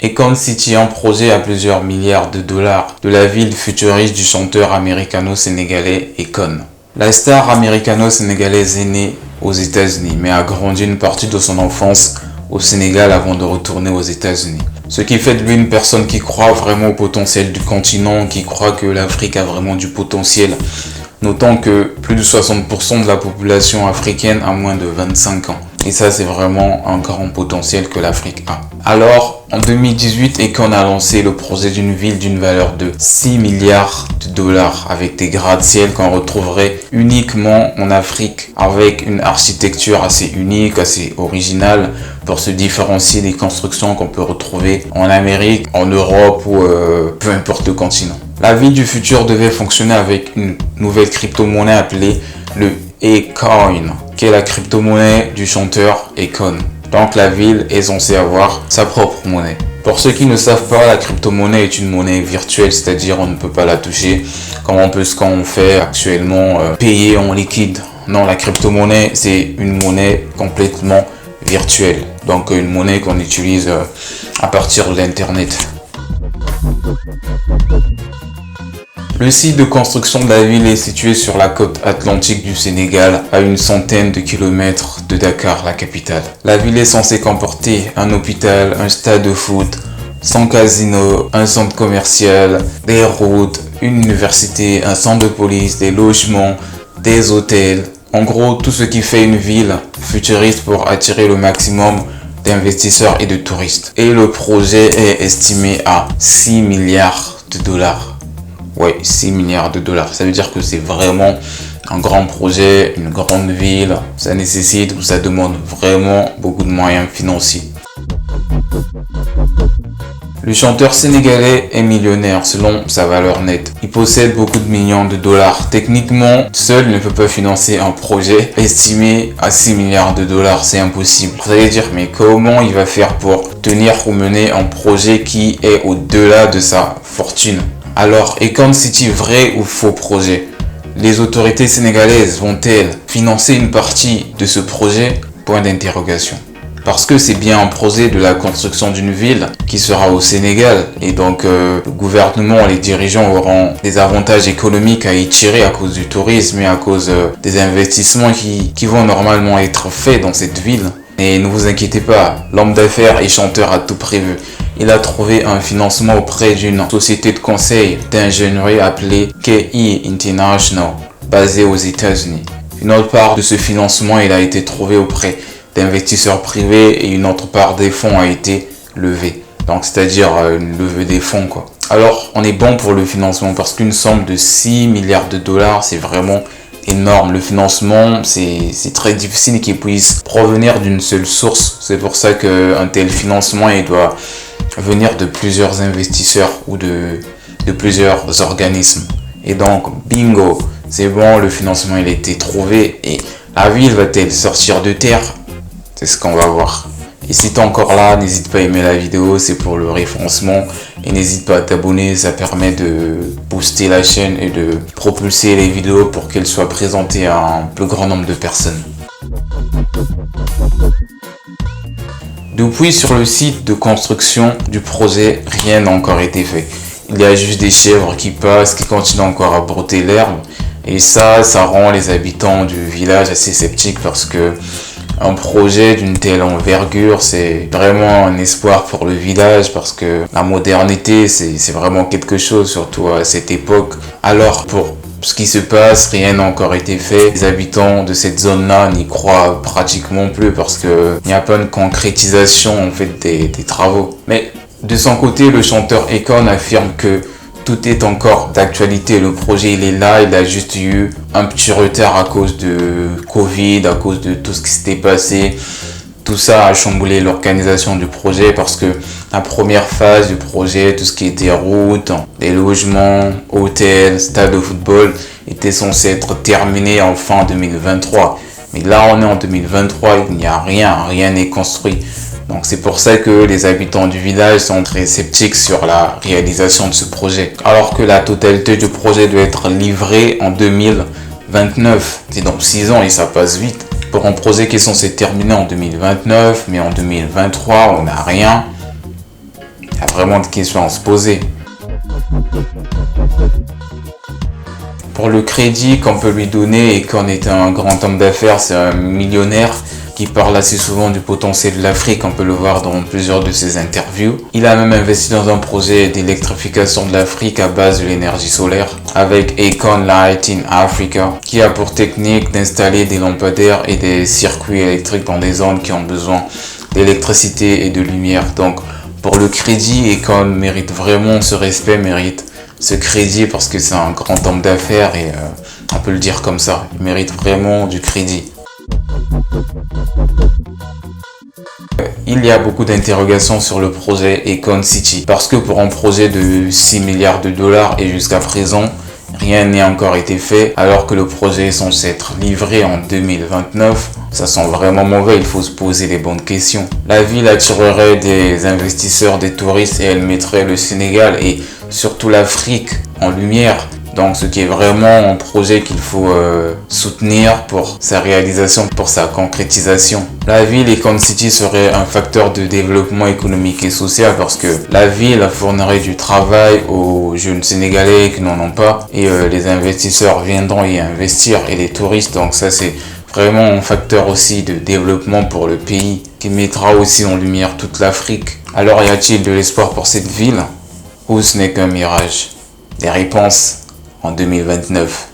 Akon City, un projet à plusieurs milliards de dollars de la ville futuriste du chanteur américano-sénégalais Akon. La star américano-sénégalaise est née aux États-Unis, mais a grandi une partie de son enfance au Sénégal avant de retourner aux États-Unis. Ce qui fait de lui une personne qui croit vraiment au potentiel du continent, qui croit que l'Afrique a vraiment du potentiel. Notons que plus de 60% de la population africaine a moins de 25 ans. Et ça, c'est vraiment un grand potentiel que l'Afrique a. Alors, en 2018, Akon a lancé le projet d'une ville d'une valeur de 6 milliards de dollars avec des gratte-ciel qu'on retrouverait uniquement en Afrique avec une architecture assez unique, assez originale pour se différencier des constructions qu'on peut retrouver en Amérique, en Europe ou peu importe le continent. La ville du futur devait fonctionner avec une nouvelle crypto-monnaie appelée le Acoin, qui est la crypto-monnaie du chanteur Akon. Donc la ville est censée avoir sa propre monnaie. Pour ceux qui ne savent pas, la crypto-monnaie est une monnaie virtuelle, c'est-à-dire on ne peut pas la toucher comme on peut ce qu'on fait actuellement, payer en liquide. Non, la crypto-monnaie, c'est une monnaie complètement virtuelle. Donc une monnaie qu'on utilise à partir de l'internet. Le site de construction de la ville est situé sur la côte atlantique du Sénégal, à une centaine de kilomètres de Dakar, la capitale. La ville est censée comporter un hôpital, un stade de foot, son casino, un centre commercial, des routes, une université, un centre de police, des logements, des hôtels. En gros, tout ce qui fait une ville futuriste pour attirer le maximum d'investisseurs et de touristes. Et le projet est estimé à 6 milliards de dollars. Ouais, 6 milliards de dollars. Ça veut dire que c'est vraiment un grand projet, une grande ville. Ça nécessite ou ça demande vraiment beaucoup de moyens financiers. Le chanteur sénégalais est millionnaire selon sa valeur nette. Il possède beaucoup de millions de dollars. Techniquement, seul il ne peut pas financer un projet estimé à 6 milliards de dollars. C'est impossible. Vous allez dire, mais comment il va faire pour tenir ou mener un projet qui est au-delà de sa fortune? Alors, Akon City, vrai ou faux projet? Les autorités sénégalaises vont-elles financer une partie de ce projet? Point d'interrogation. Parce que c'est bien un projet de la construction d'une ville qui sera au Sénégal. Et donc, le gouvernement et les dirigeants auront des avantages économiques à y tirer à cause du tourisme et à cause des investissements qui vont normalement être faits dans cette ville. Et ne vous inquiétez pas, l'homme d'affaires et chanteur a tout prévu. Il a trouvé un financement auprès d'une société de conseil d'ingénierie appelée KI International, basée aux États-Unis. Une autre part de ce financement, il a été trouvé auprès d'investisseurs privés et une autre part des fonds a été levée. Donc, c'est-à-dire une levée des fonds, quoi. Alors, on est bon pour le financement parce qu'une somme de 6 milliards de dollars, c'est vraiment énorme. Le financement, c'est très difficile qu'il puisse provenir d'une seule source. C'est pour ça qu'un tel financement, il doit venir de plusieurs investisseurs ou de plusieurs organismes. Et donc, bingo, c'est bon, le financement il a été trouvé et la ville va-t-elle sortir de terre? C'est ce qu'on va voir. Et si tu es encore là, n'hésite pas à aimer la vidéo, c'est pour le référencement. Et n'hésite pas à t'abonner, ça permet de booster la chaîne et de propulser les vidéos pour qu'elles soient présentées à un plus grand nombre de personnes. Depuis, sur le site de construction du projet, rien n'a encore été fait. Il y a juste des chèvres qui passent, qui continuent encore à brouter l'herbe. Et ça rend les habitants du village assez sceptiques parce que un projet d'une telle envergure, c'est vraiment un espoir pour le village parce que la modernité, c'est vraiment quelque chose, surtout à cette époque. Alors, pour ce qui se passe, rien n'a encore été fait. Les habitants de cette zone-là n'y croient pratiquement plus parce que il n'y a pas une concrétisation en fait des travaux. Mais de son côté, le chanteur Akon affirme que tout est encore d'actualité. Le projet, il est là. Il a juste eu un petit retard à cause de Covid, à cause de tout ce qui s'était passé. Tout ça a chamboulé l'organisation du projet parce que la première phase du projet, tout ce qui était route, les logements, hôtels, stade de football, était censé être terminé en fin 2023. Mais là, on est en 2023, il n'y a rien n'est construit. Donc c'est pour ça que les habitants du village sont très sceptiques sur la réalisation de ce projet. Alors que la totalité du projet doit être livrée en 2029. C'est donc 6 ans et ça passe vite. Pour un projet qui est censé terminer en 2029, mais en 2023, on n'a rien. Il y a vraiment des questions à se poser. Pour le crédit qu'on peut lui donner et qu'on est un grand homme d'affaires, c'est un millionnaire qui parle assez souvent du potentiel de l'Afrique, on peut le voir dans plusieurs de ses interviews. Il a même investi dans un projet d'électrification de l'Afrique à base de l'énergie solaire avec Econ Light in Africa, qui a pour technique d'installer des lampadaires et des circuits électriques dans des zones qui ont besoin d'électricité et de lumière. Donc pour le crédit, Econ mérite vraiment ce respect, mérite ce crédit parce que c'est un grand homme d'affaires et on peut le dire comme ça, il mérite vraiment du crédit. Il y a beaucoup d'interrogations sur le projet Econ City parce que pour un projet de 6 milliards de dollars et jusqu'à présent, rien n'a encore été fait alors que le projet est censé être livré en 2029. Ça sent vraiment mauvais, il faut se poser les bonnes questions. La ville attirerait des investisseurs, des touristes et elle mettrait le Sénégal et surtout l'Afrique en lumière. Donc ce qui est vraiment un projet qu'il faut soutenir pour sa réalisation, pour sa concrétisation. La ville Econ City serait un facteur de développement économique et social parce que la ville fournirait du travail aux jeunes Sénégalais qui n'en ont pas et les investisseurs viendront y investir et les touristes. Donc ça c'est vraiment un facteur aussi de développement pour le pays qui mettra aussi en lumière toute l'Afrique. Alors y a-t-il de l'espoir pour cette ville ou ce n'est qu'un mirage? Des réponses en 2029.